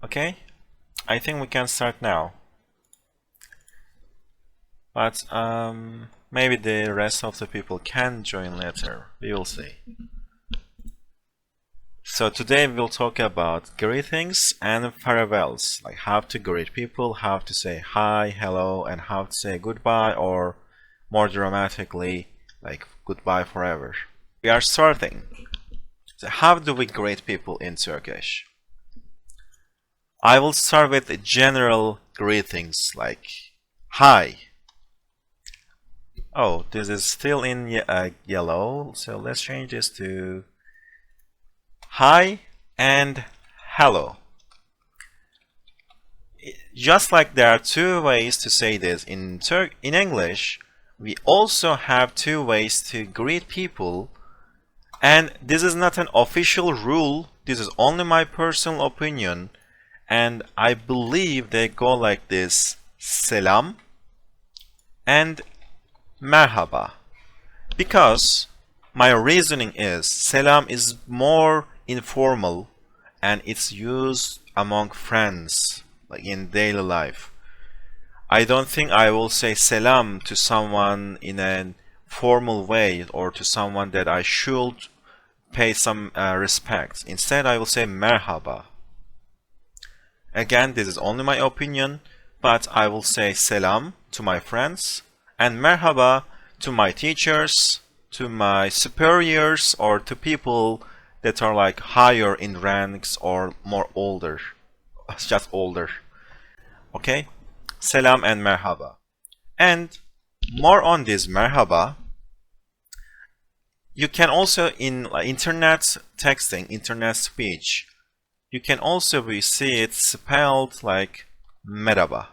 Okay, I think we can start now. But maybe the rest of the people can join later. We will see. So today we'll talk about greetings and farewells, like how to greet people, how to say hi, hello, and how to say goodbye, or more dramatically, like goodbye forever. We are starting. So how do we greet people in Turkish? I will start with the general greetings like hi. Oh, this is still in yellow, so let's change this to hi and hello. Just like there are two ways to say this in English, we also have two ways to greet people, and this is not an official rule. This is only my personal opinion, and I believe they go like this: selam and merhaba. Because my reasoning is selam is more informal and it's used among friends, like in daily life. I don't think I will say selam to someone in a formal way or to someone that I should pay some respect. Instead, I will say merhaba. Again, this is only my opinion, but I will say selam to my friends and merhaba to my teachers, to my superiors, or to people that are like higher in ranks or more older, just older. Okay, selam and merhaba. And more on this merhaba, you can also in internet texting, internet speech, you can also see it spelled like merhaba,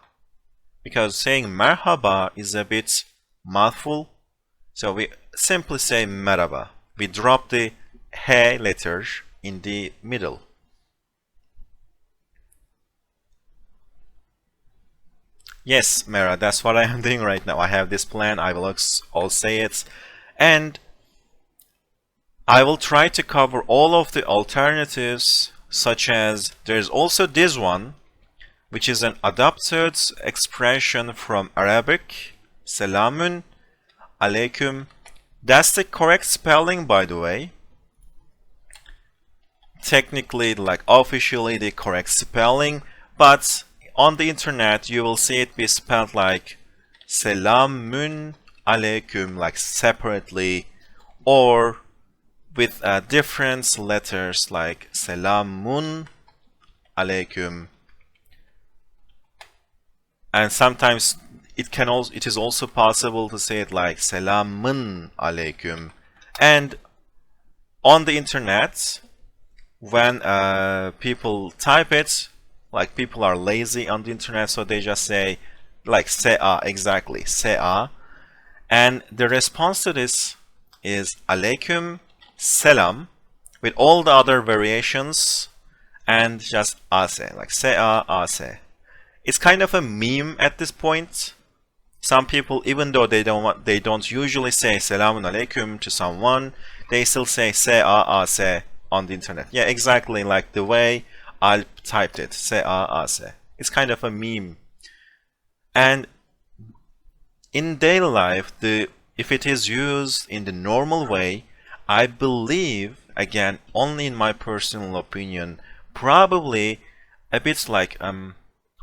because saying merhaba is a bit mouthful, so we simply say merhaba. We drop the he letter in the middle. Yes, Mera, that's what I am doing right now. I have this plan, I will all say it, and I will try to cover all of the alternatives, such as there's also this one, which is an adapted expression from Arabic, selamun aleyküm. That's the correct spelling, by the way. Technically, like officially the correct spelling, but on the internet you will see it be spelled like selamun aleyküm, like separately, or with different letters like selamun aleyküm. And sometimes it is also possible to say it like selamın aleyküm. And on the internet, when people type it, like people are lazy on the internet, so they just say like sea, exactly, sea. And the response to this is aleyküm selam with all the other variations and just ase, like sea, ase. It's kind of a meme at this point. Some people, even though they don't usually say selamun aleyküm to someone, they still say sea, ase on the internet. Yeah, exactly like the way I typed it, sea, ase. It's kind of a meme. And in daily life, if it is used in the normal way, I believe, again, only in my personal opinion, probably a bit like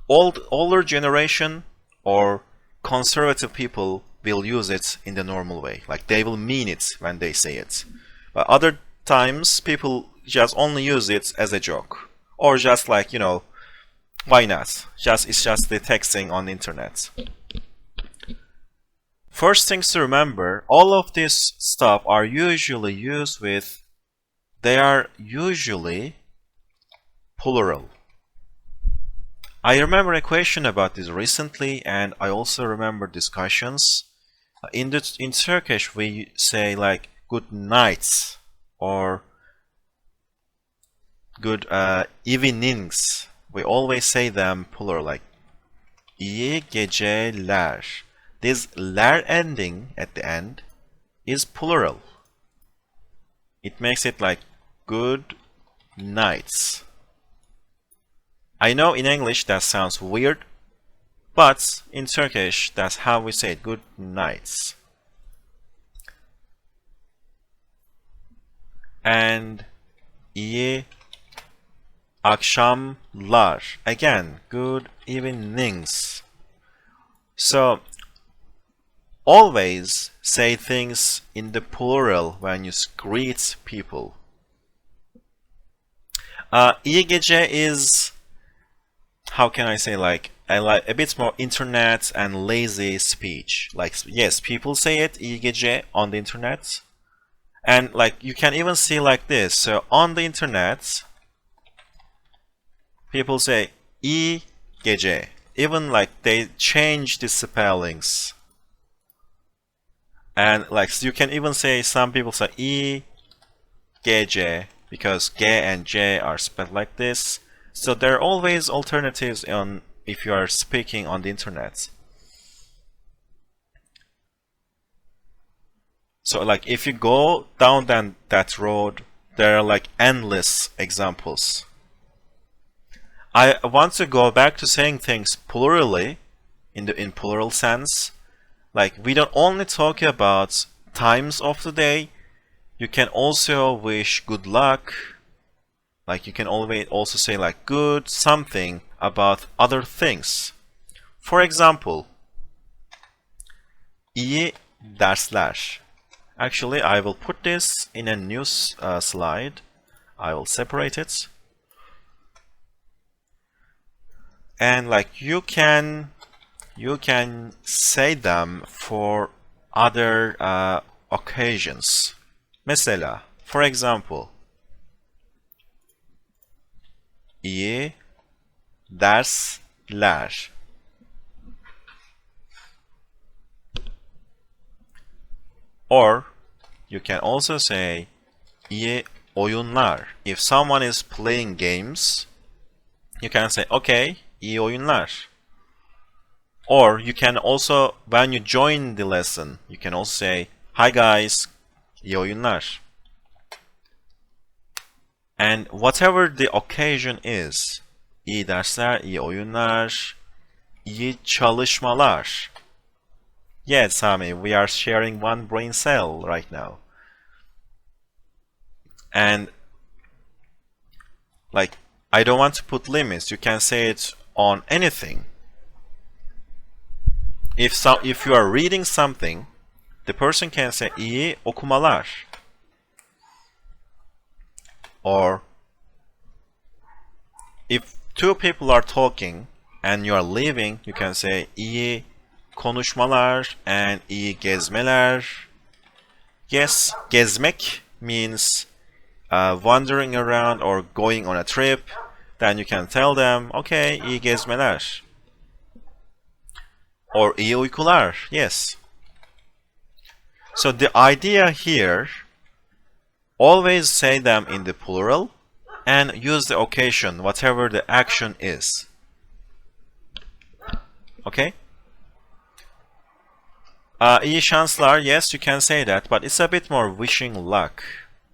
older generation or conservative people will use it in the normal way, like they will mean it when they say it. But other times people just only use it as a joke, or just like, you know, why not, it's just the texting on the internet. First things to remember, all of this stuff are usually used with, they are usually plural. I remember a question about this recently, and I also remember discussions. In Turkish, we say like good nights or good evenings. We always say them plural, like iyi geceler. This ler ending at the end is plural. It makes it like good nights. I know in English that sounds weird, but in Turkish, that's how we say it. Good nights. And iyi akşamlar. Again, good evenings. So, always say things in the plural when you greet people. İyi gece is, how can I say, like a bit more internet and lazy speech. Like, yes, people say it, iyi gece, on the internet. And like, you can even see like this. So on the internet, people say iyi gece. Even like they change the spellings. And like, so you can even say, some people say iyi gece, because ge and j are spelled like this. So there are always alternatives on if you are speaking on the internet. So like, if you go down that road, there are like endless examples. I want to go back to saying things plurally, in plural sense. Like, we don't only talk about times of the day. You can also wish good luck. Like, you can always also say like good something about other things. For example, iyi dersler. Actually, I will put this in a new slide. I will separate it. And like, you can say them for other occasions. Mesela, for example, iyi dersler. Or you can also say iyi oyunlar. If someone is playing games, you can say, okay, iyi oyunlar. Or you can also, when you join the lesson, you can also say, hi guys, iyi oyunlar. And whatever the occasion is, iyi dersler, iyi oyunlar, iyi çalışmalar. Yes, Sami, we are sharing one brain cell right now. And like, I don't want to put limits. You can say it on anything. If you are reading something, the person can say iyi okumalar. Or if two people are talking and you are leaving, you can say iyi konuşmalar and iyi gezmeler. Yes, gezmek means wandering around or going on a trip. Then you can tell them, okay, iyi gezmeler. Or iyi uykular, yes. So the idea here, always say them in the plural and use the occasion, whatever the action is. Okay? İyi şanslar, yes, you can say that, but it's a bit more wishing luck.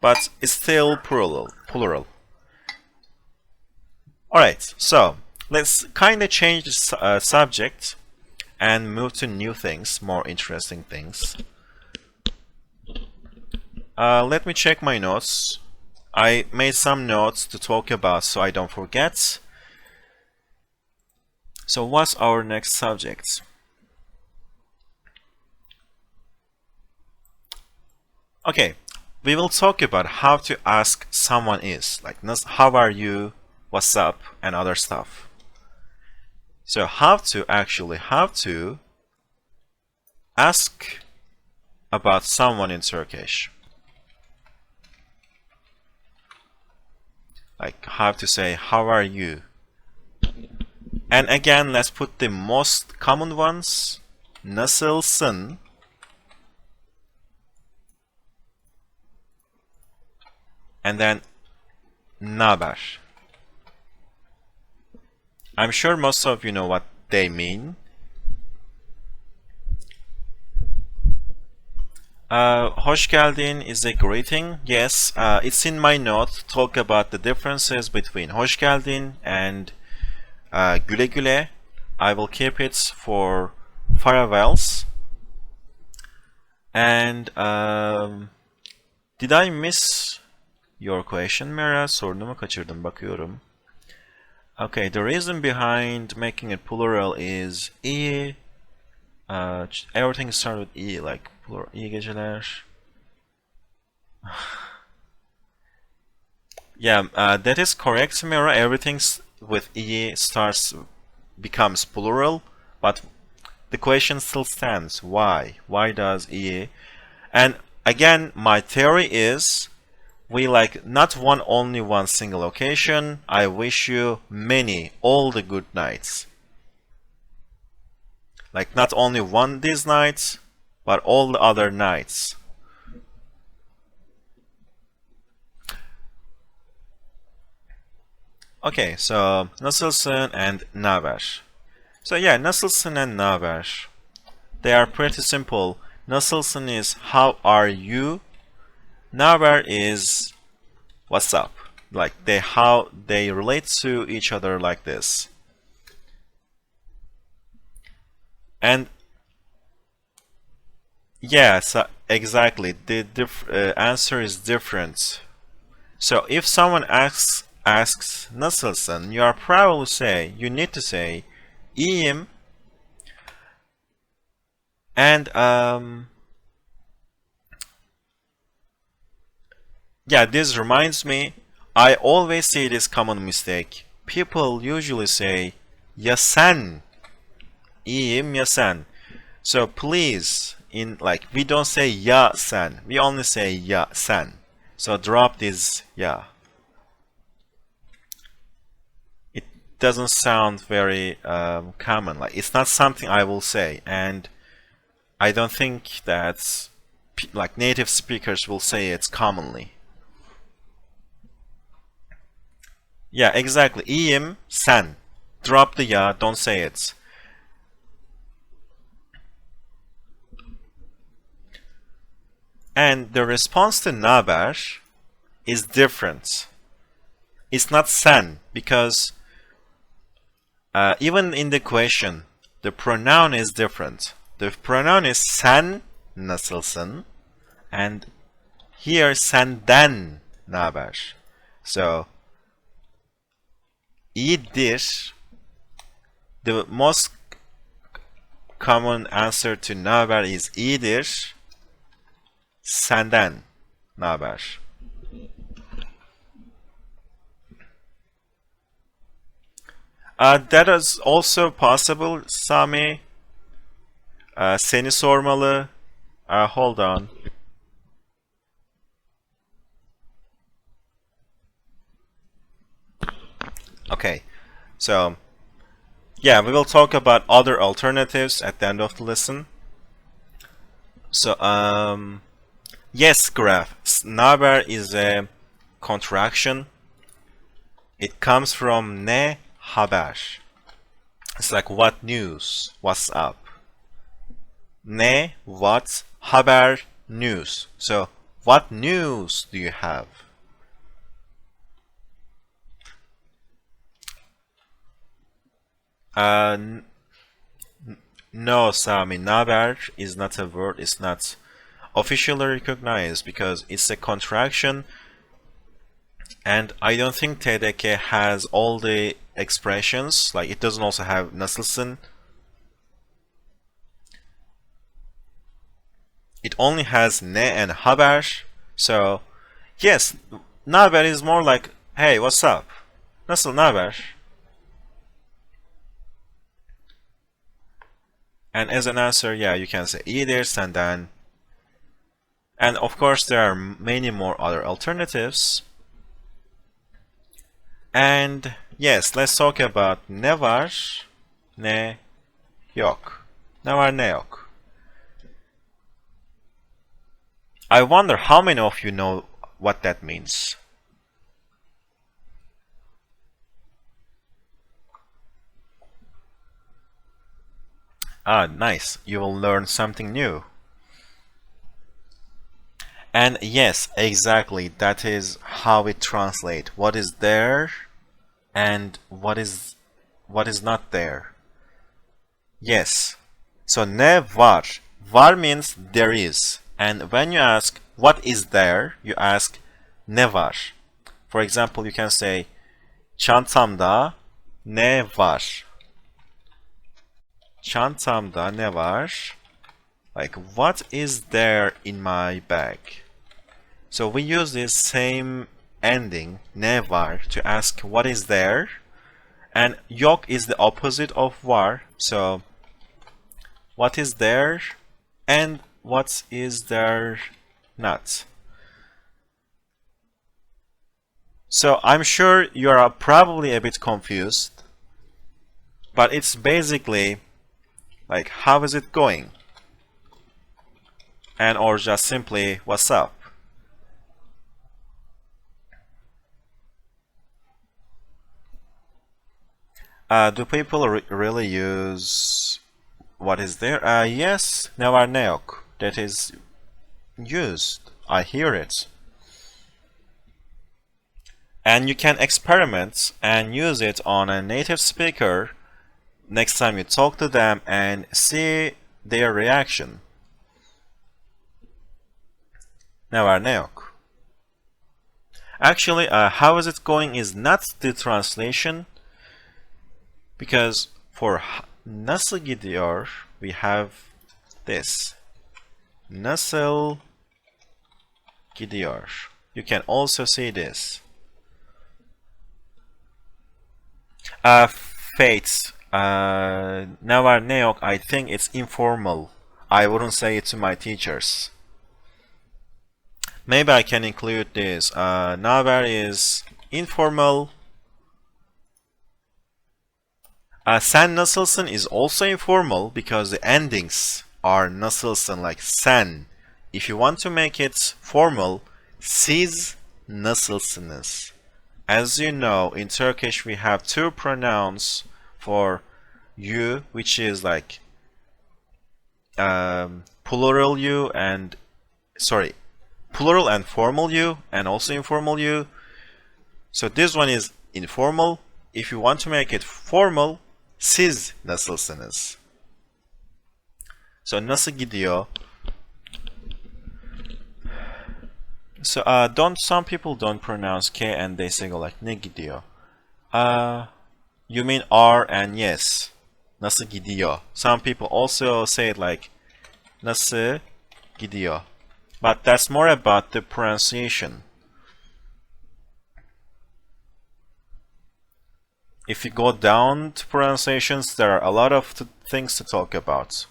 But it's still plural. Alright, so let's kind of change the subject and move to new things, more interesting things. Let me check my notes. I made some notes to talk about so I don't forget. So what's our next subject? Okay, we will talk about how to ask someone is, like how are you, what's up, and other stuff. So how to ask about someone in Turkish. Like, how to say, how are you? And again, let's put the most common ones. Nasılsın? And then, naber? I'm sure most of you know what they mean. Hoş geldin is a greeting. Yes, it's in my note. Talk about the differences between hoş geldin and güle güle. I will keep it for farewells. And did I miss your question, Mira? Sorunumu kaçırdım, bakıyorum. Okay, the reason behind making it plural is iyi. Everything starts with iyi, like plural. İyi geceler. Yeah, that is correct, Mira. Everything with iyi becomes plural, but the question still stands. Why? Why does iyi? And again, my theory is we like not only one single occasion. I wish you all the good nights. Like not only one these nights, but all the other nights. Okay, so nasılsın and naber. So yeah, nasılsın and naber. They are pretty simple. Nasılsın is how are you. Naber is what's up. Like how they relate to each other like this. And yeah, so exactly. The answer is different. So if someone asks nasılsın, you need to say iyiyim. And yeah, this reminds me, I always see this common mistake. People usually say ya sen, iyiyim ya sen. So please, we don't say ya sen, we only say ya sen. So drop this ya. It doesn't sound very common. Like it's not something I will say, and I don't think that like native speakers will say it commonly. Yeah, exactly. İyiyim, sen. Drop the ya, don't say it. And the response to naber is different. It's not sen, because even in the question, the pronoun is different. The pronoun is sen, nasılsın, and here senden naber. So iyidir. The most common answer to naber is iyidir. Senden naber. That is also possible, Sami. Seni sormalı. Hold on. Okay, so yeah, we will talk about other alternatives at the end of the lesson. So yes, Graf, naber is a contraction. It comes from ne haber. It's like what news, what's up. Ne, what, haber, news. So what news do you have? No, Sami, naber is not a word. It's not officially recognized because it's a contraction, and I don't think TDK has all the expressions. Like it doesn't also have nasılsın. It only has ne and haber. So yes, naber is more like hey, what's up? Nasıl naber? And as an answer, yeah, you can say iyidir, senden. And of course, there are many more other alternatives. And yes, let's talk about ne var, ne yok. Ne var, ne yok. I wonder how many of you know what that means. Ah, nice. You will learn something new. And yes, exactly, that is how it translates. What is there and what is what is not there? Yes. So ne var. Var means there is. And when you ask what is there, you ask ne var. For example, you can say çantamda ne var? Çantamda ne var? Like, what is there in my bag? So we use this same ending, ne var, to ask what is there. And yok is the opposite of var. So what is there and what is there not? So I'm sure you are probably a bit confused, but it's basically like, how is it going? And or just simply, what's up? Do people really use what is there? Yes, ne var ne yok. That is used. I hear it. And you can experiment and use it on a native speaker next time you talk to them and see their reaction. Ne var ne yok. Actually, how is it going is not the translation, because for nasıl gidiyor we have this. Nasıl gidiyor. You can also see this. Fates. Ne var ne yok, I think it's informal. I wouldn't say it to my teachers. Maybe I can include this. Ne var is informal. Sen nasılsın is also informal because the endings are nasılsın, like sen. If you want to make it formal, siz nasılsınız. As you know, in Turkish we have two pronouns for you, which is like plural you and plural and formal you, and also informal you. So this one is informal. If you want to make it formal, siz nasılsınız. So nasıl gidiyor? So some people don't pronounce K and they say go like ne gidiyor. You mean R and yes. Nasıl gidiyor. Some people also say it like nasıl gidiyor. But that's more about the pronunciation. If you go down to pronunciations, there are a lot of things to talk about.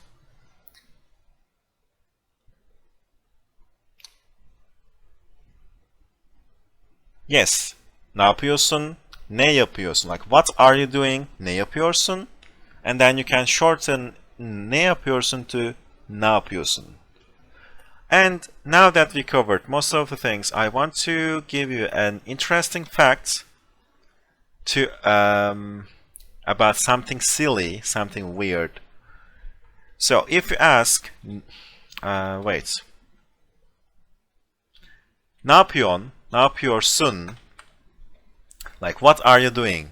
Yes. Ne yapıyorsun? Ne yapıyorsun? Like, what are you doing? Ne yapıyorsun? And then you can shorten ne yapıyorsun to ne yapıyorsun. And now that we covered most of the things, I want to give you an interesting fact to about something silly, something weird. So if you ask, wait. Ne yapıyorsun? Ne yapıyorsun? Like, what are you doing?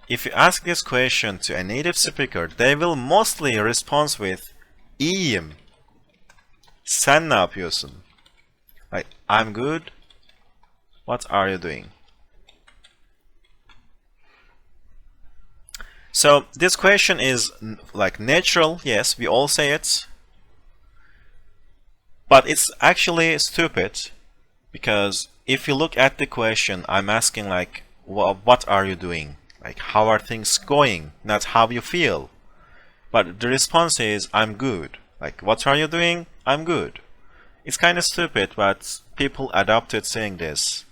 If you ask this question to a native speaker, they will mostly respond with iyiyim. Sen ne yapıyorsun? Like, I'm good. What are you doing? So this question is like natural. Yes, we all say it. But it's actually stupid, because if you look at the question, I'm asking like, what are you doing? Like, how are things going? Not how you feel. But the response is, I'm good. Like, what are you doing? I'm good. It's kind of stupid, but people adopted saying this.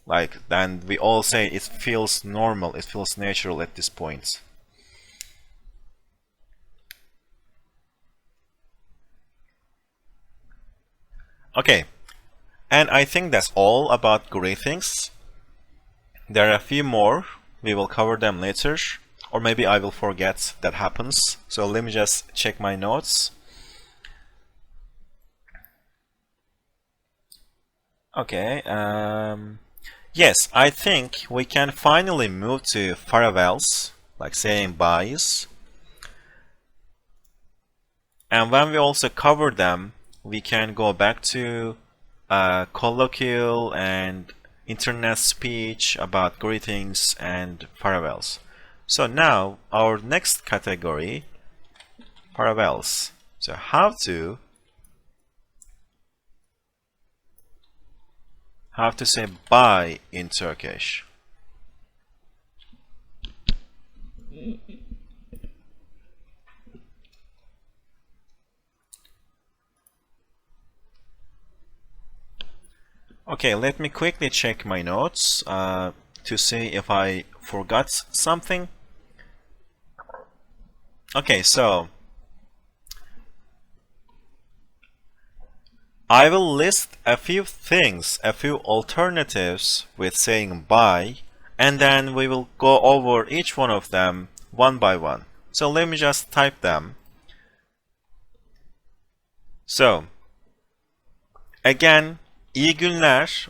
Like, then we all say it feels normal, it feels natural at this point. Okay, and I think that's all about greetings. There are a few more. We will cover them later, or maybe I will forget. That happens. So let me just check my notes. Okay. Yes, I think we can finally move to farewells, like saying byes. And when we also cover them, we can go back to colloquial and internet speech about greetings and farewells. So now our next category, farewells. So how to say bye in Turkish. Okay, let me quickly check my notes to see if I forgot something. Okay, so I will list a few things, a few alternatives with saying bye, and then we will go over each one of them one by one. So let me just type them. So, again, iyi günler,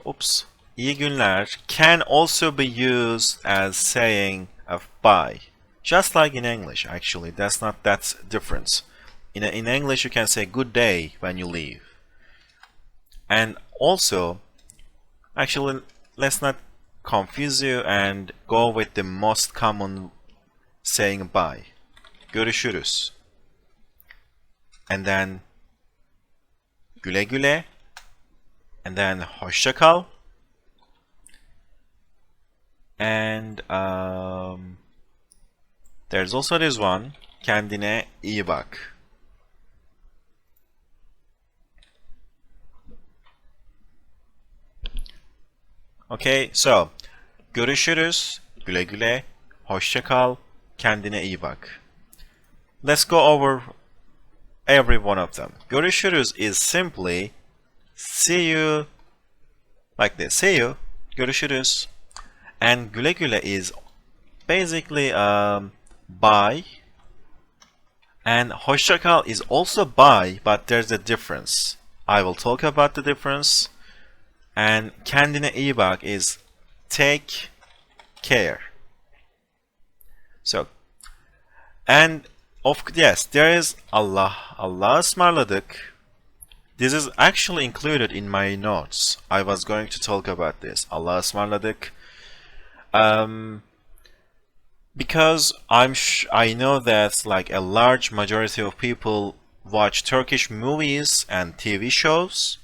iyi günler can also be used as saying of bye. Just like in English, actually, that's not that different. In English, you can say good day when you leave. And also, actually, let's not confuse you and go with the most common saying bye. Görüşürüz. And then güle güle. And then hoşça kal. And there's also this one. Kendine iyi bak. Okay, so görüşürüz, güle güle, hoşça kal, kendine iyi bak. Let's go over every one of them. Görüşürüz is simply see you, like this, see you, görüşürüz. And güle güle is basically bye. And hoşça kal is also bye, but there's a difference. I will talk about the difference. And kendine iyi bak is take care. So, and yes, there is Allah'a ısmarladık. This is actually included in my notes. I was going to talk about this. Allah'a ısmarladık. Because I know that like a large majority of people watch Turkish movies and TV shows.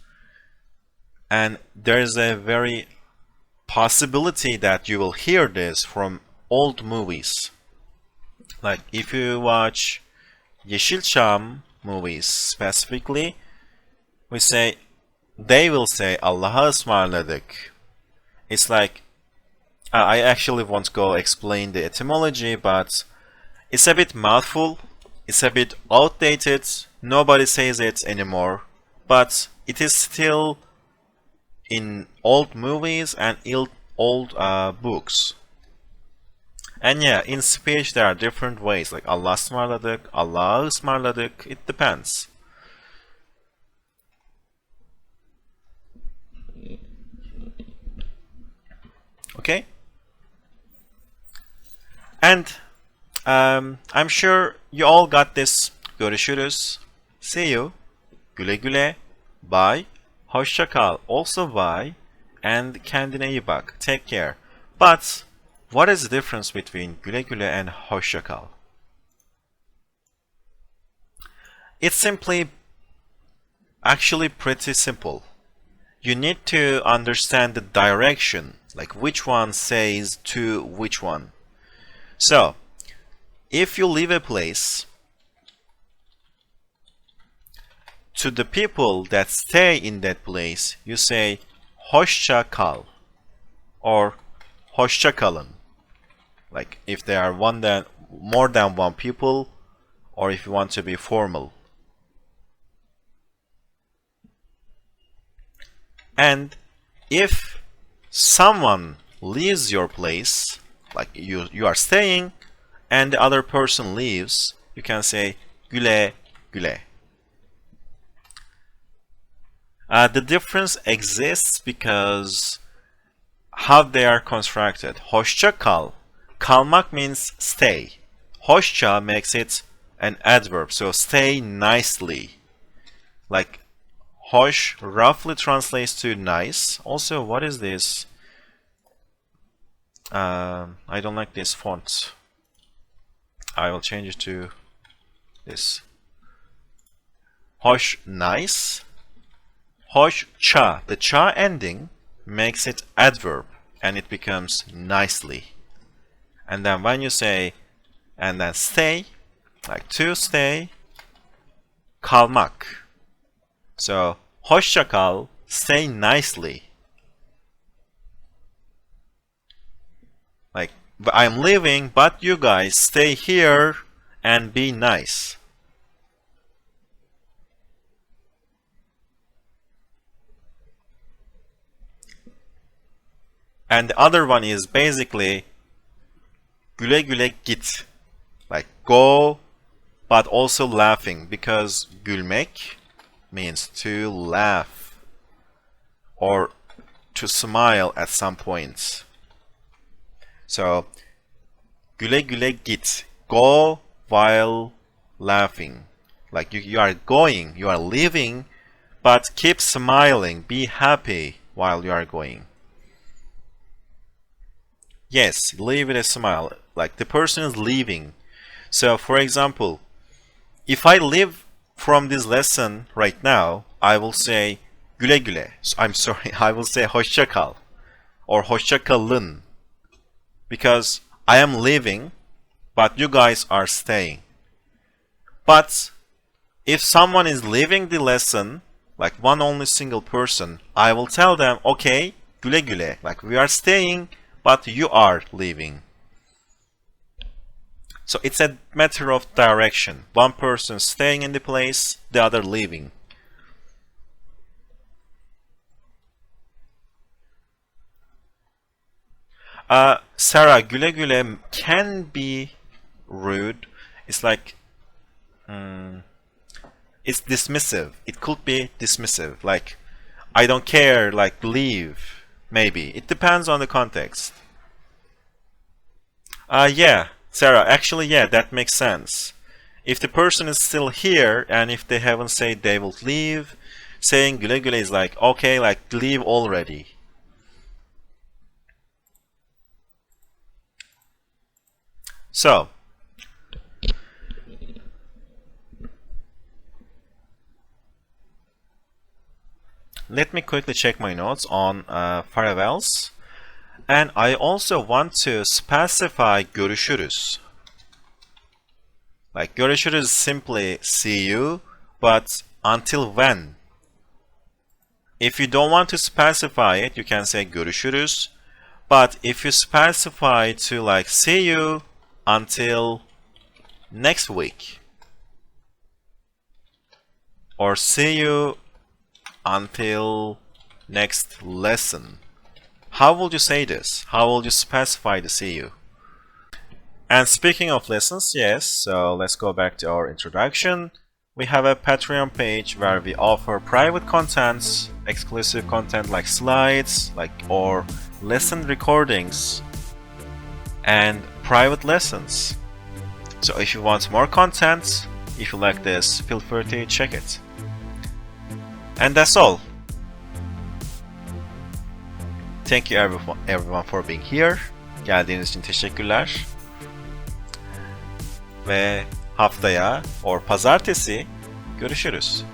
And there is a very possibility that you will hear this from old movies. Like if you watch Yeşilçam movies specifically, they will say Allah'a ısmarladık. It's like, I actually won't go explain the etymology, but it's a bit mouthful, it's a bit outdated, nobody says it anymore, but it is still in old movies and old books. And yeah, in speech there are different ways, like Allah ısmarladık, Allah ısmarladık, it depends. Okay? And I'm sure you all got this. Görüşürüz, see you, güle güle, bye, hoşça kal, also bye, and kendine iyi bak, take care. But what is the difference between güle güle and hoşça kal? It's simply actually pretty simple. You need to understand the direction, like which one says to which one. So, if you leave a place, to the people that stay in that place, you say hoşça kal or hoşça kalın. Like if there are more than one people, or if you want to be formal. And if someone leaves your place, like you are staying, and the other person leaves, you can say güle güle. The difference exists because how they are constructed. Hoşça kal. Kalmak means stay. Hoşça makes it an adverb, so stay nicely. Like hoş roughly translates to nice. Also, what is this? I don't like this font. I will change it to this. Hoş, nice. Hoşça, the cha ending makes it adverb and it becomes nicely. And then when you say, and then stay, like to stay, kalmak. So, hoşça kal, stay nicely. Like, I'm leaving, but you guys stay here and be nice. And the other one is basically güle güle git. Like go, but also laughing, because gülmek means to laugh or to smile at some points. So, güle güle git. Go while laughing. Like you are going, you are leaving, but keep smiling, be happy while you are going. Yes, leave with a smile. Like the person is leaving. So, for example, if I leave from this lesson right now, I will say güle güle. I'm sorry, I will say hoşça kal or hoşça kalın, because I am leaving, but you guys are staying. But if someone is leaving the lesson, like one only single person, I will tell them, okay, güle güle, like we are staying, but you are leaving. So it's a matter of direction. One person staying in the place, the other leaving. Sarah, güle güle can be rude. It's like, it's dismissive. It could be dismissive. Like, I don't care, like leave. Maybe. It depends on the context. Yeah, Sarah, actually, yeah, that makes sense. If the person is still here and if they haven't said they will leave, saying güle güle is like, okay, like leave already. So, let me quickly check my notes on farewells. And I also want to specify görüşürüz. Like görüşürüz is simply see you, but until when? If you don't want to specify it, you can say görüşürüz. But if you specify to like see you until next week, or see you until next lesson, how would you say this? How will you specify the see you? And speaking of lessons, yes, so let's go back to our introduction. We have a Patreon page where we offer private contents, exclusive content like slides, or lesson recordings, and private lessons. So if you want more content, if you like this, feel free to check it. And that's all. Thank you everyone for being here. Geldiğiniz için teşekkürler. Ve haftaya, pazartesi görüşürüz.